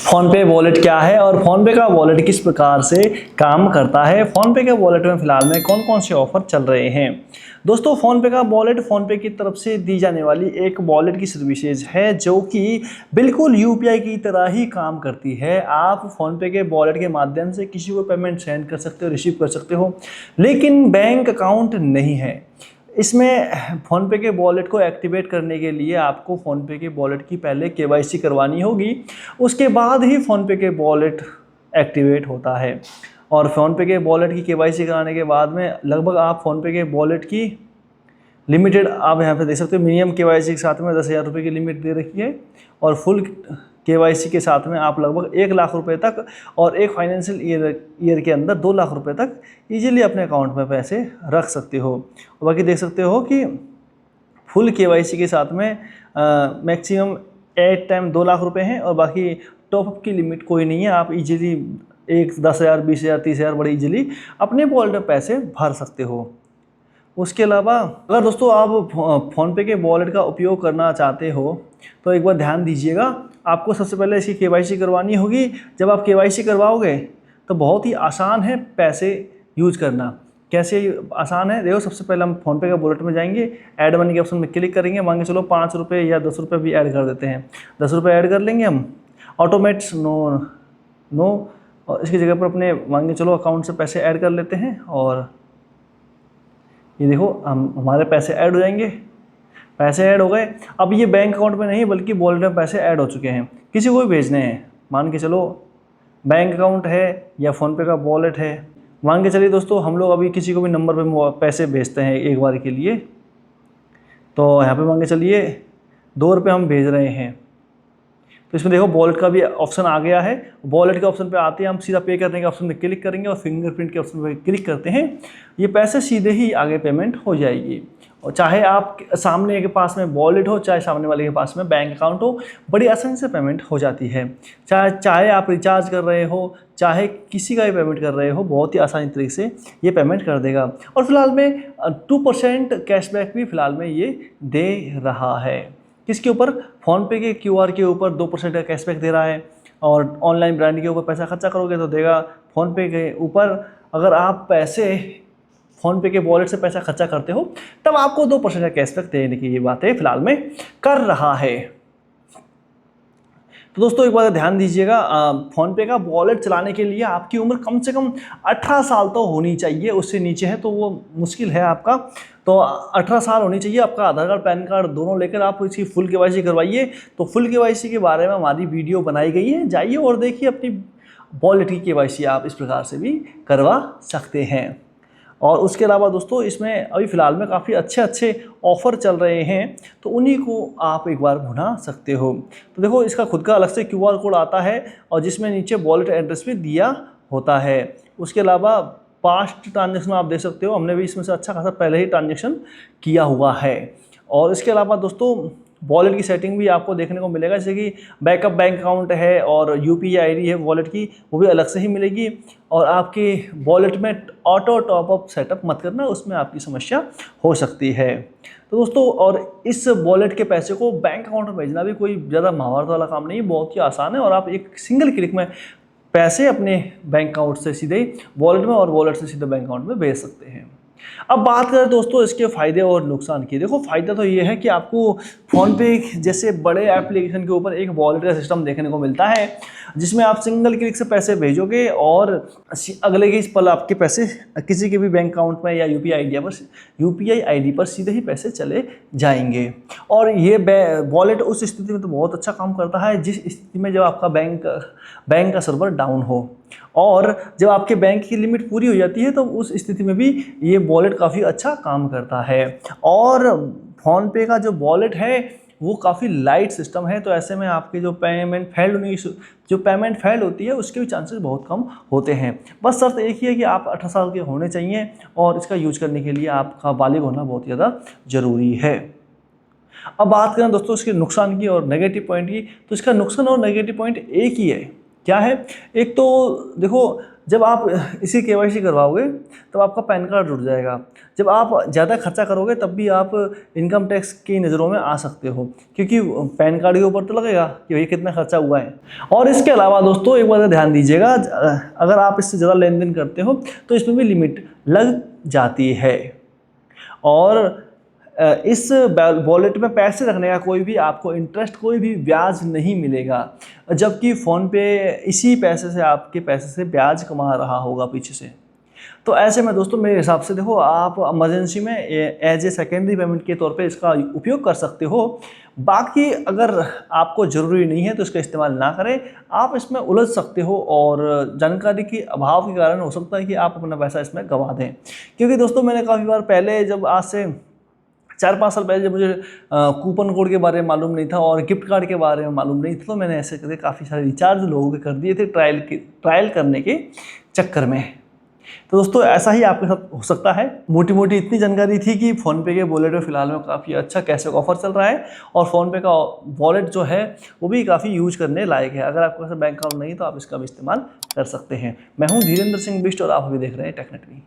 PhonePe wallet क्या है और फ़ोनपे का वॉलेट किस प्रकार से काम करता है। फ़ोनपे के वॉलेट में फ़िलहाल में कौन कौन से ऑफ़र चल रहे हैं। दोस्तों, फ़ोनपे का वॉलेट फ़ोनपे की तरफ से दी जाने वाली एक वॉलेट की सर्विसेज है जो कि बिल्कुल यूपीआई की तरह ही काम करती है। आप फ़ोनपे के वॉलेट के माध्यम से किसी को पेमेंट सेंड कर सकते हो, रिसीव कर सकते हो, लेकिन बैंक अकाउंट नहीं है। इसमें फ़ोनपे के वॉलेट को एक्टिवेट करने के लिए आपको फ़ोनपे के वॉलेट की पहले केवाईसी करवानी होगी। उसके बाद ही फ़ोनपे के वॉलेट एक्टिवेट होता है। और फ़ोनपे के वॉलेट की केवाईसी कराने के बाद में लगभग आप फ़ोनपे के वॉलेट की लिमिटेड आप यहाँ पे देख सकते हो, मिनिमम केवाईसी के साथ में 10,000 रुपये की लिमिट दे रखी है और फुल केवाईसी के साथ में आप लगभग 1 लाख रुपए तक और एक फाइनेंशियल ईयर के अंदर 2 लाख रुपए तक इजीली अपने अकाउंट में पैसे रख सकते हो। और बाकी देख सकते हो कि फुल केवाईसी के साथ में मैक्सिमम एट टाइम 2 लाख रुपए हैं और बाकी टॉपअप की लिमिट कोई नहीं है। आप इजीली 10,000, 20,000, 30,000 बड़ी इजीली अपने वॉलेट में पैसे भर सकते हो। उसके अलावा अगर दोस्तों आप फ़ोनपे के वॉलेट का उपयोग करना चाहते हो तो एक बार ध्यान दीजिएगा, आपको सबसे पहले इसकी केवाईसी करवानी होगी। जब आप केवाईसी करवाओगे तो बहुत ही आसान है पैसे यूज करना। कैसे आसान है, देखो, सबसे पहले हम फ़ोनपे के वॉलेट में जाएंगे, ऐड मनी के ऑप्शन में क्लिक करेंगे, मान के चलो 5 रुपये या 10 रुपये भी ऐड कर देते हैं। 10 रुपये ऐड कर लेंगे हम, ऑटोमेट्स नो और इसकी जगह पर अपने मान के चलो अकाउंट से पैसे ऐड कर लेते हैं और ये देखो हमारे पैसे ऐड हो जाएंगे। पैसे ऐड हो गए। अब ये बैंक अकाउंट में नहीं बल्कि वॉलेट में पैसे ऐड हो चुके हैं। किसी को भी भेजने हैं, मान के चलो बैंक अकाउंट है या फ़ोनपे का वॉलेट है, मान के चलिए दोस्तों हम लोग अभी किसी को भी नंबर पे पैसे भेजते हैं एक बार के लिए, तो यहाँ पे मान के चलिए 2 रुपये हम भेज रहे हैं। तो इसमें देखो वॉलेट का भी ऑप्शन आ गया है। वॉलेट के ऑप्शन पे आते हैं हम सीधा पे करने के ऑप्शन पे क्लिक करेंगे और फिंगरप्रिंट के ऑप्शन पे क्लिक करते हैं, ये पैसे सीधे ही आगे पेमेंट हो जाएगी। और चाहे आप सामने के पास में वॉलेट हो, चाहे सामने वाले के पास में बैंक अकाउंट हो, बड़ी आसानी से पेमेंट हो जाती है। चाहे आप रिचार्ज कर रहे हो, चाहे किसी का भी पेमेंट कर रहे हो, बहुत ही आसानी तरीके से ये पेमेंट कर देगा। और फिलहाल में 2% कैशबैक भी फिलहाल में ये दे रहा है। किसके ऊपर? फ़ोनपे के क्यूआर के ऊपर 2% का कैशबैक दे रहा है। और ऑनलाइन ब्रांड के ऊपर पैसा खर्चा करोगे तो देगा। फ़ोनपे के ऊपर अगर आप पैसे फ़ोनपे के वॉलेट से पैसा खर्चा करते हो तब आपको 2% का कैशबैक देने की ये बातें फिलहाल में कर रहा है। तो दोस्तों एक बात ध्यान दीजिएगा, फ़ोनपे का वॉलेट चलाने के लिए आपकी उम्र कम से कम 18 साल तो होनी चाहिए। उससे नीचे है तो वो मुश्किल है आपका। तो 18 साल होनी चाहिए। आपका आधार कार्ड, पैन कार्ड दोनों लेकर आप इसकी फुल केवाईसी करवाइए। तो फुल केवाईसी के बारे में हमारी वीडियो बनाई गई है, जाइए और देखिए अपनी वॉलेट की केवाईसी आप इस प्रकार से भी करवा सकते हैं। और उसके अलावा दोस्तों इसमें अभी फ़िलहाल में काफ़ी अच्छे ऑफ़र चल रहे हैं, तो उन्हीं को आप एक बार भुना सकते हो। तो देखो, इसका खुद का अलग से क्यूआर कोड आता है और जिसमें नीचे वॉलेट एड्रेस भी दिया होता है। उसके अलावा पास्ट ट्रांजेक्शन आप देख सकते हो, हमने भी इसमें से अच्छा खासा पहले ही ट्रांजेक्शन किया हुआ है। और इसके अलावा दोस्तों वॉलेट की सेटिंग भी आपको देखने को मिलेगा, जैसे कि बैकअप बैंक अकाउंट है और यूपीआई आईडी है वॉलेट की, वो भी अलग से ही मिलेगी। और आपके वॉलेट में ऑटो टॉपअप सेटअप मत करना, उसमें आपकी समस्या हो सकती है। तो दोस्तों, और इस वॉलेट के पैसे को बैंक अकाउंट में भेजना भी कोई ज़्यादा महाभारत वाला काम नहीं है, बहुत ही आसान है। और आप एक सिंगल क्लिक में पैसे अपने बैंक अकाउंट से सीधे वॉलेट में और वॉलेट से सीधे बैंक अकाउंट में भेज सकते हैं। अब बात करें दोस्तों इसके फ़ायदे और नुकसान की। देखो, फ़ायदा तो ये है कि आपको फ़ोनपे जैसे बड़े एप्लीकेशन के ऊपर एक वॉलेट का सिस्टम देखने को मिलता है, जिसमें आप सिंगल क्लिक से पैसे भेजोगे और अगले ही पल आपके पैसे किसी के भी बैंक अकाउंट में या यूपीआई आईडी पर सीधे ही पैसे चले जाएंगे। और ये वॉलेट उस स्थिति में तो बहुत अच्छा काम करता है जिस स्थिति में जब आपका बैंक का सर्वर डाउन हो, और जब आपके बैंक की लिमिट पूरी हो जाती है तो उस स्थिति में भी ये वॉलेट काफ़ी अच्छा काम करता है। और फ़ोनपे का जो वॉलेट है वो काफ़ी लाइट सिस्टम है, तो ऐसे में आपके जो पेमेंट फेल होती है उसके भी चांसेस बहुत कम होते हैं। बस शर्त एक ही है कि आप 18 साल के होने चाहिए और इसका यूज करने के लिए आपका बालिग होना बहुत ज़्यादा ज़रूरी है। अब बात करें दोस्तों इसके नुकसान की और नेगेटिव पॉइंट की, तो इसका नुकसान और नेगेटिव पॉइंट एक ही है। क्या है? एक तो देखो, जब आप इसी KYC करवाओगे तब आपका पैन कार्ड जुड़ जाएगा। जब आप ज़्यादा खर्चा करोगे तब भी आप इनकम टैक्स की नज़रों में आ सकते हो, क्योंकि पैन कार्ड के ऊपर तो लगेगा कि भाई कितना खर्चा हुआ है। और इसके अलावा दोस्तों एक बात ध्यान दीजिएगा, अगर आप इससे ज़्यादा लेन देन करते हो तो इसमें भी लिमिट लग जाती है। और इस वॉलेट में पैसे रखने का कोई भी आपको इंटरेस्ट, कोई भी ब्याज नहीं मिलेगा, जबकि फ़ोनपे इसी पैसे से, आपके पैसे से ब्याज कमा रहा होगा पीछे से। तो ऐसे में दोस्तों मेरे हिसाब से देखो, आप इमरजेंसी में एज ए सेकेंडरी पेमेंट के तौर पे इसका उपयोग कर सकते हो। बाकी अगर आपको ज़रूरी नहीं है तो इसका इस्तेमाल ना करें। आप इसमें उलझ सकते हो और जानकारी के अभाव के कारण हो सकता है कि आप अपना पैसा इसमें गंवा दें। क्योंकि दोस्तों मैंने काफ़ी बार पहले, जब आज से 4-5 साल पहले, जब मुझे कूपन कोड के बारे में मालूम नहीं था और गिफ्ट कार्ड के बारे में मालूम नहीं था, तो मैंने ऐसे करके काफ़ी सारे रिचार्ज लोगों के कर दिए थे ट्रायल करने के चक्कर में। तो दोस्तों ऐसा ही आपके साथ हो सकता है। मोटी मोटी इतनी जानकारी थी कि फ़ोनपे के वॉलेट में फ़िलहाल में काफ़ी अच्छा कैशबैक ऑफर चल रहा है और फ़ोनपे का वॉलेट जो है वो भी काफ़ी यूज करने लायक है। अगर आपके पास बैंक अकाउंट नहीं तो आप इसका भी इस्तेमाल कर सकते हैं। मैं हूँ धीरेन्द्र सिंह बिष्ट और आप अभी देख रहे हैं टेकनेट भी।